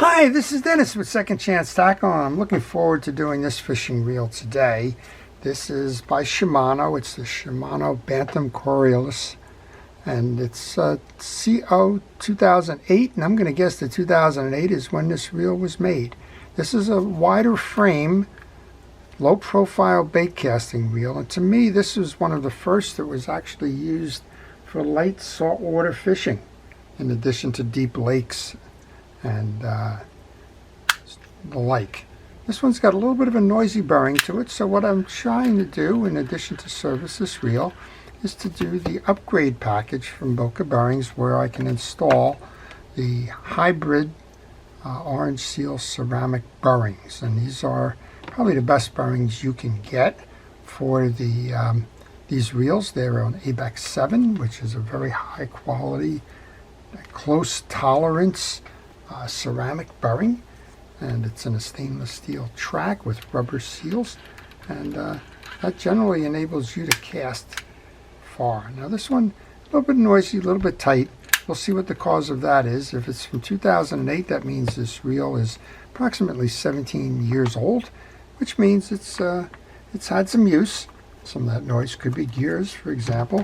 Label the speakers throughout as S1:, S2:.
S1: Hi, this is Dennis with Second Chance Tackle. I'm looking forward to doing this fishing reel today. This is by Shimano. It's the Shimano Bantam Coriolis, and it's CO 2008, and I'm going to guess that 2008 is when this reel was made. This is a wider frame, low profile bait casting reel, and to me this was one of the first that was actually used for light saltwater fishing, in addition to deep lakes and the like. This one's got a little bit of a noisy bearing to it, so what I'm trying to do, in addition to service this reel, is to do the upgrade package from Boca Bearings, where I can install the hybrid orange seal ceramic bearings, and these are probably the best bearings you can get for the these reels. They're on ABEX 7, which is a very high quality, close tolerance ceramic bearing, and it's in a stainless steel track with rubber seals, and that generally enables you to cast far. Now this one, a little bit noisy, a little bit tight. We'll see what the cause of that is. If it's from 2008, that means this reel is approximately 17 years old, which means it's had some use. Some of that noise could be gears, for example,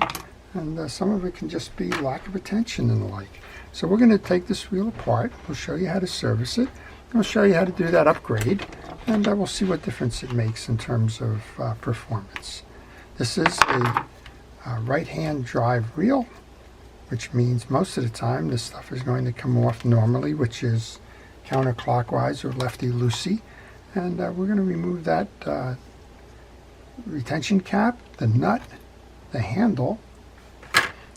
S1: and some of it can just be lack of attention and the like. So we're going to take this reel apart. We'll show you how to service it. We'll show you how to do that upgrade, and we'll see what difference it makes in terms of performance. This is a right-hand drive reel, which means most of the time this stuff is going to come off normally, which is counterclockwise or lefty-loosey, and we're going to remove that retention cap, the nut, the handle.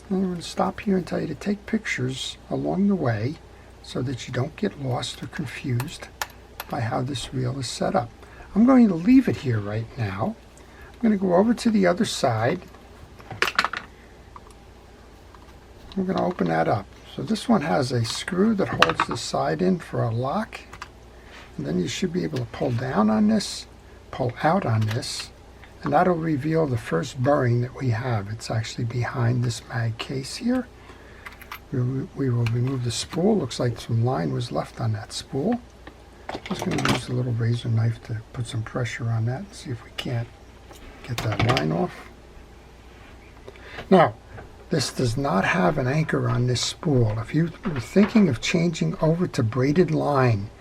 S1: And I'm going to stop here and tell you to take pictures along the way so that you don't get lost or confused by how this reel is set up. I'm going to leave it here right now. I'm going to go over to the other side. We're going to open that up. So this one has a screw that holds the side in for a lock, and then you should be able to pull down on this, pull out on this, and that'll reveal the first bearing that we have. It's actually behind this mag case here. We will remove the spool. Looks like some line was left on that spool. I'm just going to use a little razor knife to put some pressure on that and see if we can't get that line off. Now, this does not have an anchor on this spool. If you were thinking of changing over to braided line,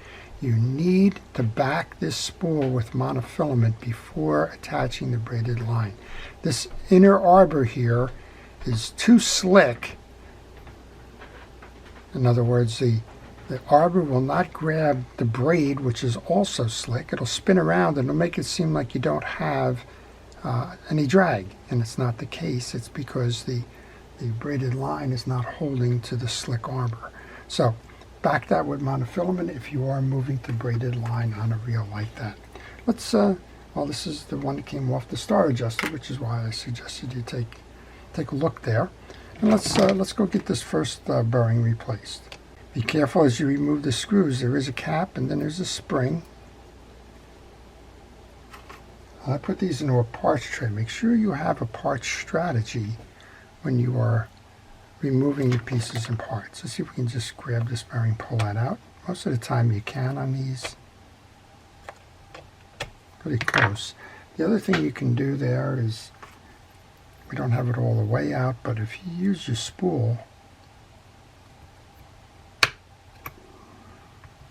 S1: you need to back this spool with monofilament before attaching the braided line. This inner arbor here is too slick. In other words, the arbor will not grab the braid, which is also slick. It'll spin around and it'll make it seem like you don't have any drag, and it's not the case. It's because the braided line is not holding to the slick arbor. So back that with monofilament if you are moving to braided line on a reel like that. Let's well, this is the one that came off the star adjuster, which is why I suggested you take a look there. And let's go get this first bearing replaced. Be careful as you remove the screws. There is a cap and then there's a spring. I put these into a parts tray. Make sure you have a parts strategy when you are removing the pieces and parts. Let's see if we can just grab this bearing, pull that out. Most of the time you can on these. Pretty close. The other thing you can do there is, we don't have it all the way out, but if you use your spool,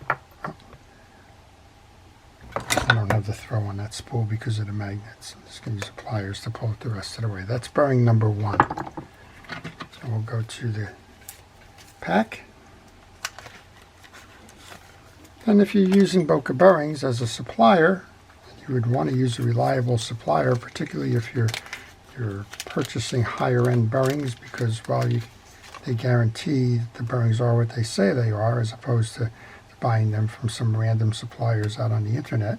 S1: I don't have the throw on that spool because of the magnets. I'm just going to use the pliers to pull it the rest of the way. That's bearing number 1. So we'll go to the pack. And if you're using Boca Bearings as a supplier, you would want to use a reliable supplier, particularly if you're purchasing higher end bearings, because while they guarantee the bearings are what they say they are, as opposed to buying them from some random suppliers out on the internet,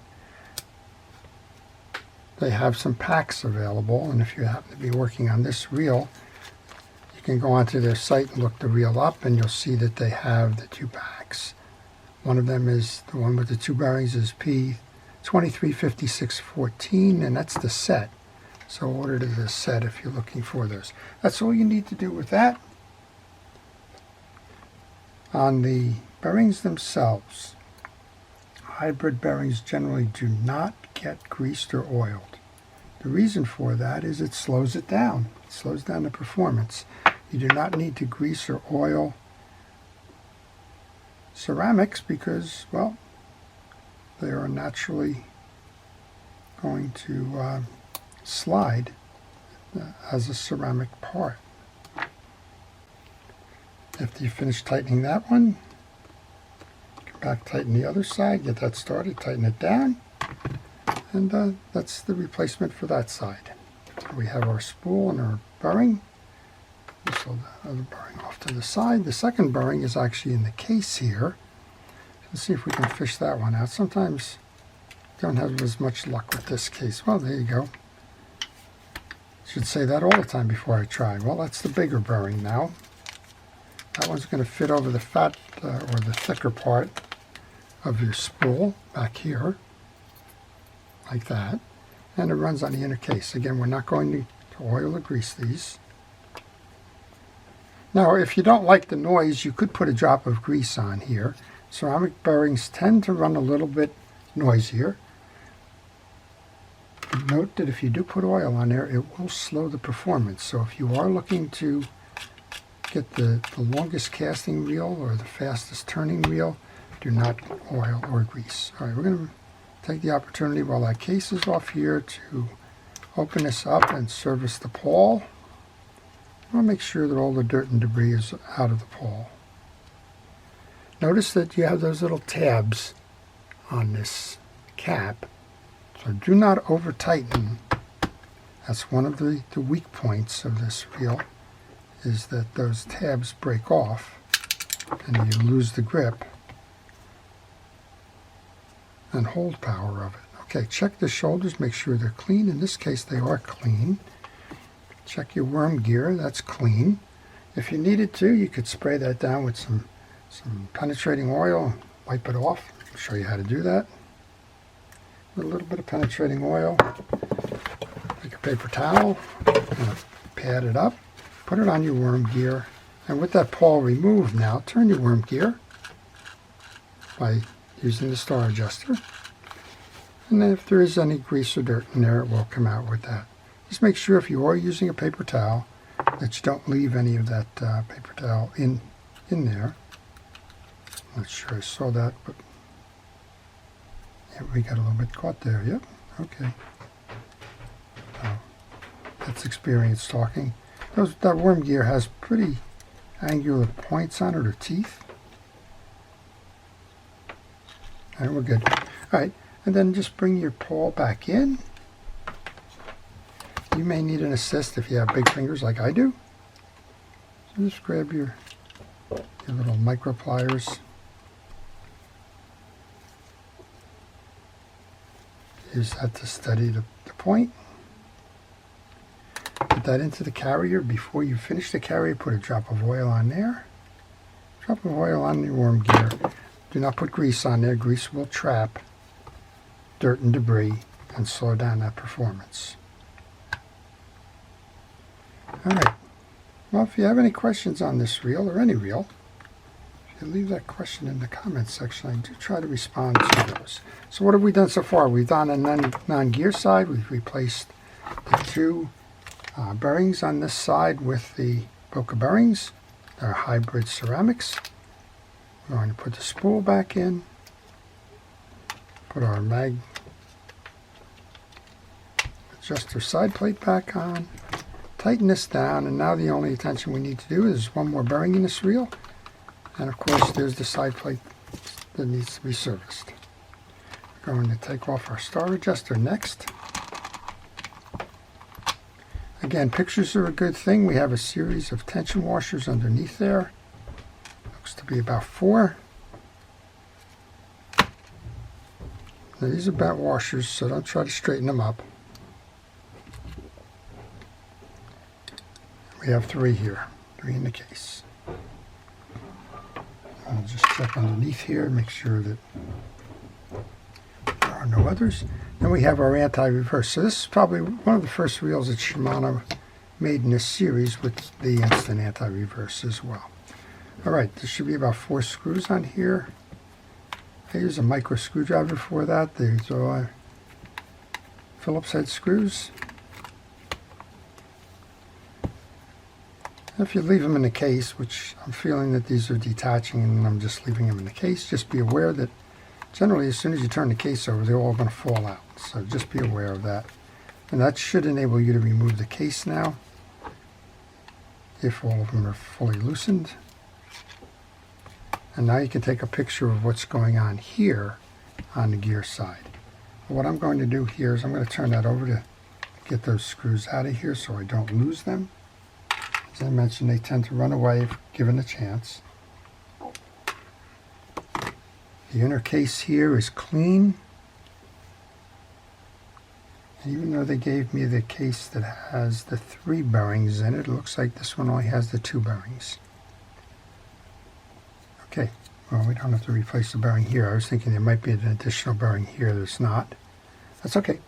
S1: they have some packs available. And if you happen to be working on this reel, you can go onto their site and look the reel up, and you'll see that they have the 2 packs. One of them is the one with the 2 bearings is P235614, and that's the set. So order the set if you're looking for those. That's all you need to do with that. On the bearings themselves, hybrid bearings generally do not get greased or oiled. The reason for that is it slows it down. It slows down the performance. You do not need to grease or oil ceramics because, well, they are naturally going to slide as a ceramic part. After you finish tightening that one, come back, tighten the other side, get that started, tighten it down, and that's the replacement for that side. We have our spool and our bearing. Just hold the other bearing off to the side. The second bearing is actually in the case here. Let's see if we can fish that one out. Sometimes don't have as much luck with this case. Well, there you go. Should say that all the time before I try. Well, that's the bigger bearing now. That one's going to fit over the fat or the thicker part of your spool back here, like that. And it runs on the inner case. Again, we're not going to oil or grease these. Now, if you don't like the noise, you could put a drop of grease on here. Ceramic bearings tend to run a little bit noisier. Note that if you do put oil on there, it will slow the performance. So if you are looking to get the longest casting reel or the fastest turning reel, do not oil or grease. All right, we're going to take the opportunity while that case is off here to open this up and service the pawl. I want to make sure that all the dirt and debris is out of the pawl. Notice that you have those little tabs on this cap, so do not over tighten. That's one of the weak points of this reel, is that those tabs break off and you lose the grip and hold power of it. Okay, check the shoulders, make sure they're clean. In this case, they are clean. Check your worm gear, that's clean. If you needed to, you could spray that down with some penetrating oil, wipe it off. I'll show you how to do that. With a little bit of penetrating oil, take a paper towel, and pad it up, put it on your worm gear, and with that pawl removed now, turn your worm gear by using the star adjuster. And then if there is any grease or dirt in there, it will come out with that. Just make sure if you are using a paper towel that you don't leave any of that paper towel in there. I'm not sure I saw that, but yeah, we got a little bit caught there. Yep, okay. That's experience talking. That worm gear has pretty angular points on it, or teeth. All right, we're good. All right, and then just bring your pawl back in. You may need an assist if you have big fingers like I do. So just grab your little micro pliers. Use that to steady the point. Put that into the carrier. Before you finish the carrier, put a drop of oil on there. Drop of oil on your worm gear. Do not put grease on there. Grease will trap dirt and debris and slow down that performance. Alright, well, if you have any questions on this reel or any reel, if you leave that question in the comments section, I do try to respond to those. So what have we done so far? We've done a non-gear side. We've replaced the two bearings on this side with the Boca Bearings. They're hybrid ceramics. We're going to put the spool back in, put our mag adjuster side plate back on, tighten this down, and now the only attention we need to do is one more bearing in this reel, and of course there's the side plate that needs to be serviced. We're going to take off our star adjuster next. Again, pictures are a good thing. We have a series of tension washers underneath there. Looks to be about 4. Now these are bent washers, so don't try to straighten them up. We have 3 here, 3 in the case. I'll just check underneath here, make sure that there are no others. Then we have our anti-reverse. So this is probably one of the first reels that Shimano made in this series with the instant anti-reverse as well. All right, there should be about 4 screws on here. I use a micro screwdriver for that. These are Phillips head screws. If you leave them in the case, which I'm feeling that these are detaching and I'm just leaving them in the case, just be aware that generally as soon as you turn the case over, they're all going to fall out. So just be aware of that. And that should enable you to remove the case now, if all of them are fully loosened. And now you can take a picture of what's going on here on the gear side. What I'm going to do here is I'm going to turn that over to get those screws out of here so I don't lose them. As I mentioned, they tend to run away if given a chance. The inner case here is clean. And even though they gave me the case that has the 3 bearings in it, it looks like this one only has the 2 bearings. Okay, well, we don't have to replace the bearing here. I was thinking there might be an additional bearing here. There's not. That's okay.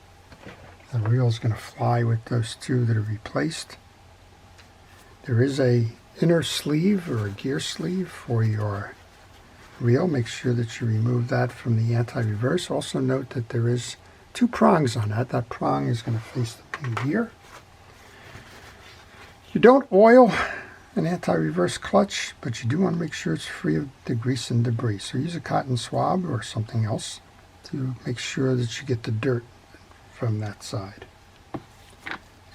S1: The reel is going to fly with those 2 that are replaced. There is a inner sleeve or a gear sleeve for your reel. Make sure that you remove that from the anti-reverse. Also note that there is 2 prongs on that. That prong is going to face the main gear. You don't oil an anti-reverse clutch, but you do want to make sure it's free of the grease and debris. So use a cotton swab or something else to make sure that you get the dirt from that side.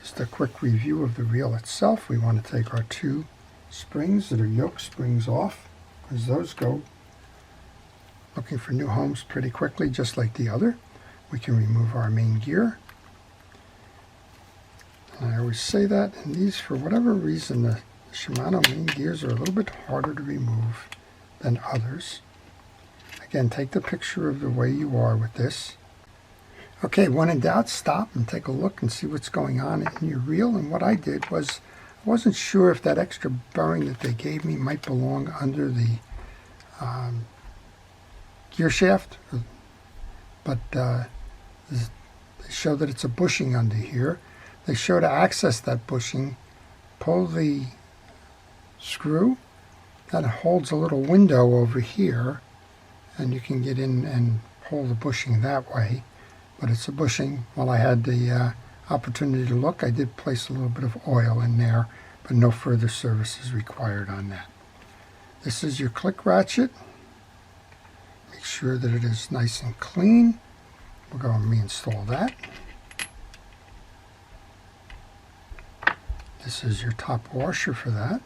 S1: Just a quick review of the reel itself. We want to take our 2 springs that are yoke springs off, because those go looking for new homes pretty quickly, just like the other. We can remove our main gear. And I always say that, and these, for whatever reason, the Shimano main gears are a little bit harder to remove than others. Again, take the picture of the way you are with this. Okay, when in doubt, stop and take a look and see what's going on in your reel. And what I did was, I wasn't sure if that extra bearing that they gave me might belong under the gear shaft, but they show that it's a bushing under here. They show to access that bushing, pull the screw. That holds a little window over here, and you can get in and pull the bushing that way. But it's a bushing. While I had the opportunity to look, I did place a little bit of oil in there, but no further service is required on that. This is your click ratchet. Make sure that it is nice and clean. We'll go and reinstall that. This is your top washer for that.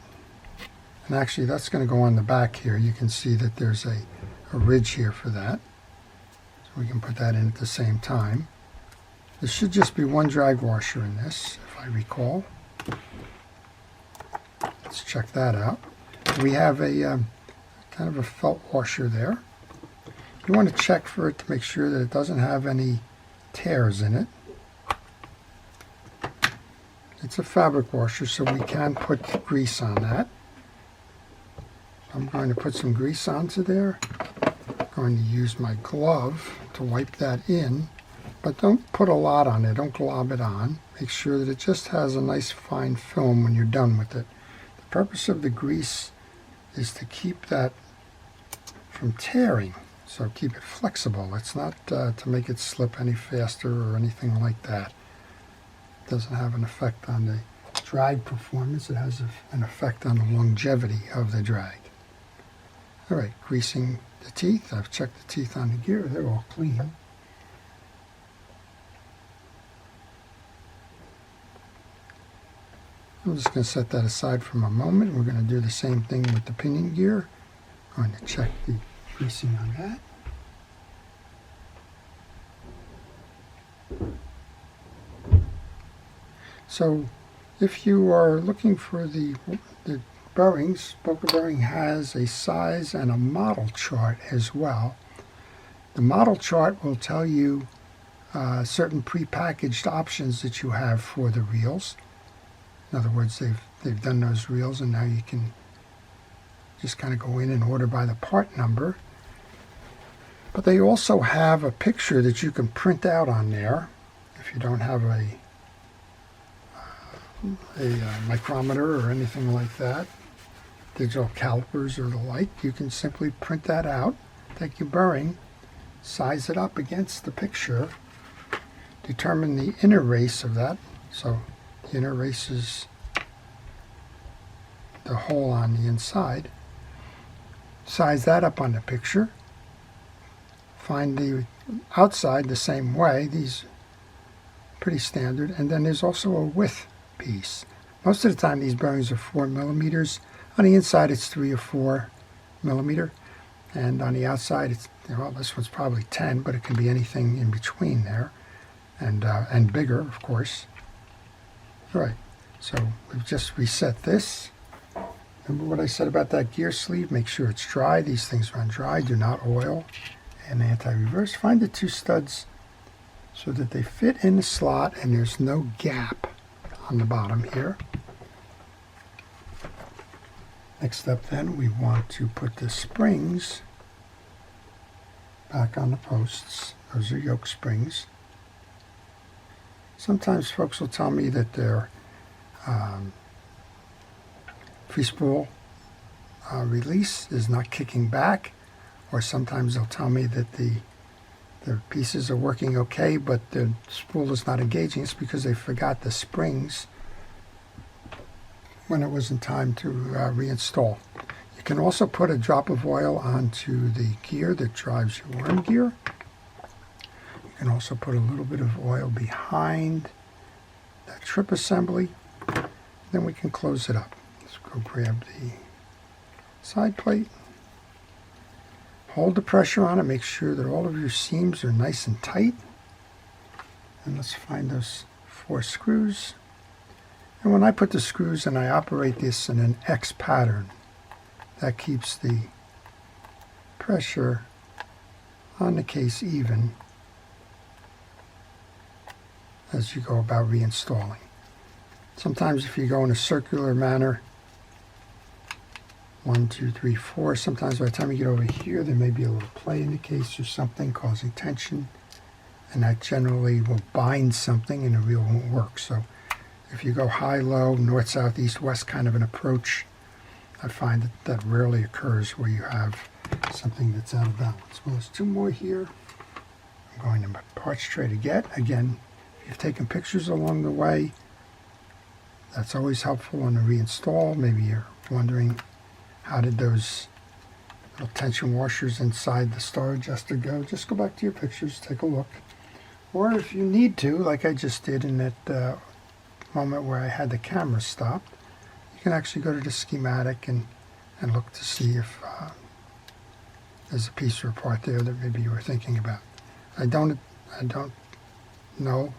S1: And actually that's going to go on the back here. You can see that there's a ridge here for that. So we can put that in at the same time. There should just be 1 drag washer in this, if I recall. Let's check that out. We have a kind of a felt washer there. You want to check for it to make sure that it doesn't have any tears in it. It's a fabric washer, so we can put grease on that. I'm going to put some grease onto there. I'm going to use my glove to wipe that in, but don't put a lot on it. Don't glob it on. Make sure that it just has a nice fine film when you're done with it. The purpose of the grease is to keep that from tearing. So keep it flexible. It's not to make it slip any faster or anything like that. It doesn't have an effect on the drag performance. It has an effect on the longevity of the drag. All right, greasing the teeth. I've checked the teeth on the gear. They're all clean. I'm just going to set that aside for a moment. We're going to do the same thing with the pinion gear. I'm going to check the greasing on that. So if you are looking for the bearings, Boca Bearing has a size and a model chart as well. The model chart will tell you certain prepackaged options that you have for the reels. In other words, they've done those reels, and now you can just kind of go in and order by the part number. But they also have a picture that you can print out on there if you don't have a micrometer or anything like that, digital calipers or the like. You can simply print that out, take your bearing, size it up against the picture, determine the inner race of that. So the inner race is the hole on the inside. Size that up on the picture. Find the outside the same way. These pretty standard. And then there's also a width piece. Most of the time these bearings are 4 millimeters. On the inside it's 3 or 4 millimeter. And on the outside it's, well, this one's probably 10, but it can be anything in between there. And bigger, of course. All right, so we've just reset this. Remember what I said about that gear sleeve? Make sure it's dry. These things run dry. Do not oil. And anti-reverse. Find the 2 studs so that they fit in the slot and there's no gap on the bottom here. Next up then, we want to put the springs back on the posts. Those are yoke springs. Sometimes folks will tell me that their free spool release is not kicking back, or sometimes they'll tell me that the pieces are working okay, but the spool is not engaging. It's because they forgot the springs when it wasn't time to reinstall. You can also put a drop of oil onto the gear that drives your worm gear. You can also put a little bit of oil behind that trip assembly. Then we can close it up. Let's go grab the side plate. Hold the pressure on it. Make sure that all of your seams are nice and tight. And let's find those 4 screws. And when I put the screws in, I operate this in an X pattern. That keeps the pressure on the case even as you go about reinstalling. Sometimes if you go in a circular manner, 1, 2, 3, 4, sometimes by the time you get over here, there may be a little play in the case or something causing tension, and that generally will bind something and the reel won't work. So if you go high, low, north, south, east, west kind of an approach, I find that rarely occurs where you have something that's out of balance. Well, there's 2 more here. I'm going to my parts tray to get. Again, if you've taken pictures along the way, that's always helpful on the reinstall. Maybe you're wondering, how did those little tension washers inside the star adjuster go? Just go back to your pictures, take a look. Or if you need to, like I just did in that moment where I had the camera stopped, you can actually go to the schematic and look to see if there's a piece or a part there that maybe you were thinking about. I don't know.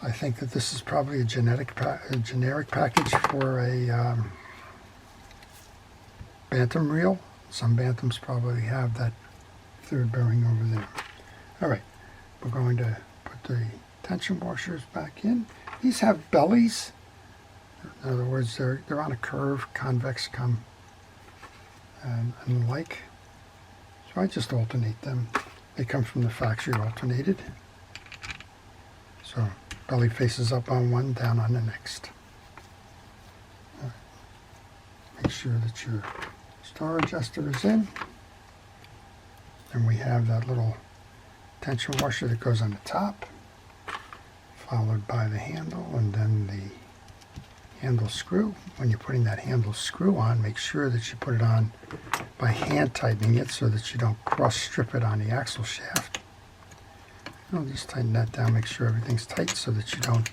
S1: I think that this is probably a generic package for a Bantam reel. Some Bantams probably have that 3rd bearing over there. All right, we're going to put the tension washers back in. These have bellies. In other words, they're on a curve, convex and the like. So I just alternate them. They come from the factory alternated. So belly faces up on one, down on the next. Right. Make sure that your star adjuster is in. And we have that little tension washer that goes on the top, followed by the handle and then the handle screw. When you're putting that handle screw on, make sure that you put it on by hand tightening it so that you don't cross strip it on the axle shaft. I'll just tighten that down, make sure everything's tight so that you don't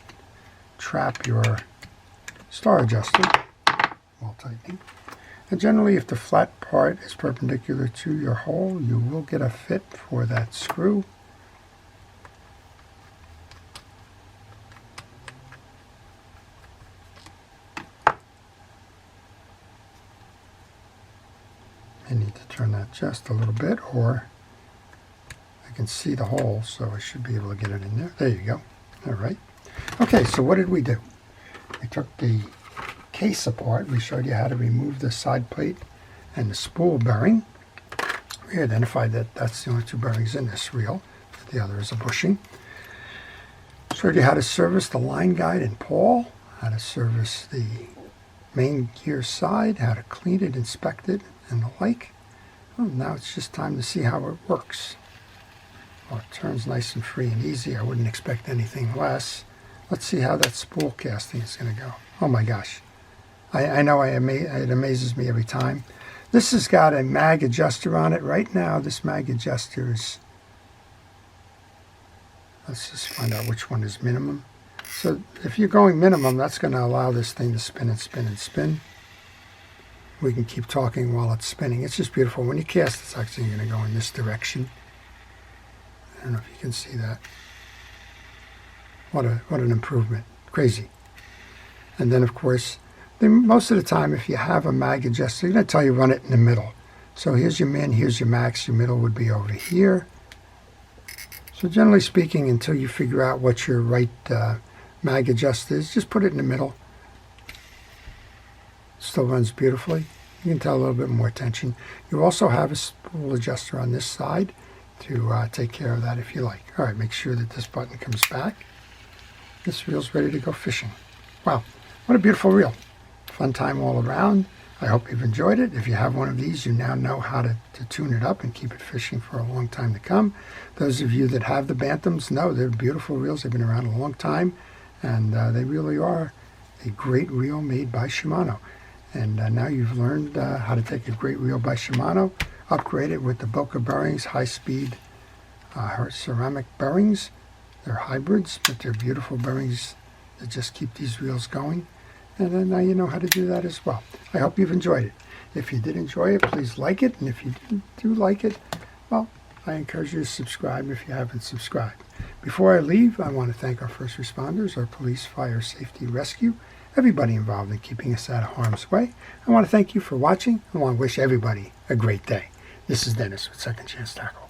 S1: trap your star adjuster while tightening. And generally, if the flat part is perpendicular to your hole, you will get a fit for that screw. I need to turn that just a little bit, or I can see the hole, so I should be able to get it in there. There you go. All right. Okay, so what did we do? We took the case apart. We showed you how to remove the side plate and the spool bearing. We identified that that's the only 2 bearings in this reel. The other is a bushing. Showed you how to service the line guide and pawl, how to service the main gear side, how to clean it, inspect it, and the like. Well, now it's just time to see how it works. Well, it turns nice and free and easy. I wouldn't expect anything less. Let's see how that spool casting is going to go. Oh my gosh. I know it amazes me every time. This has got a mag adjuster on it. Right now, this mag adjuster is... Let's just find out which one is minimum. So if you're going minimum, that's going to allow this thing to spin and spin and spin. We can keep talking while it's spinning. It's just beautiful. When you cast, it's actually going to go in this direction. I don't know if you can see that. What an improvement. Crazy. And then, of course, most of the time, if you have a mag adjuster, they're going to tell you run it in the middle. So here's your min, here's your max. Your middle would be over here. So generally speaking, until you figure out what your right mag adjuster is, just put it in the middle. Still runs beautifully. You can tell a little bit more tension. You also have a spool adjuster on this side to take care of that if you like. All right, make sure that this button comes back. This reel's ready to go fishing. Wow, what a beautiful reel. Fun time all around. I hope you've enjoyed it. If you have one of these, you now know how to tune it up and keep it fishing for a long time to come. Those of you that have the Bantams know they're beautiful reels. They've been around a long time, and they really are a great reel made by Shimano. And now you've learned how to take a great reel by Shimano, upgrade it with the Boca Bearings high-speed ceramic bearings. They're hybrids, but they're beautiful bearings that just keep these reels going. And then now you know how to do that as well. I hope you've enjoyed it. If you did enjoy it, please like it. And if you do like it, well, I encourage you to subscribe if you haven't subscribed. Before I leave, I want to thank our first responders, our police, fire, safety, rescue, everybody involved in keeping us out of harm's way. I want to thank you for watching. I want to wish everybody a great day. This is Dennis with Second Chance Tackle.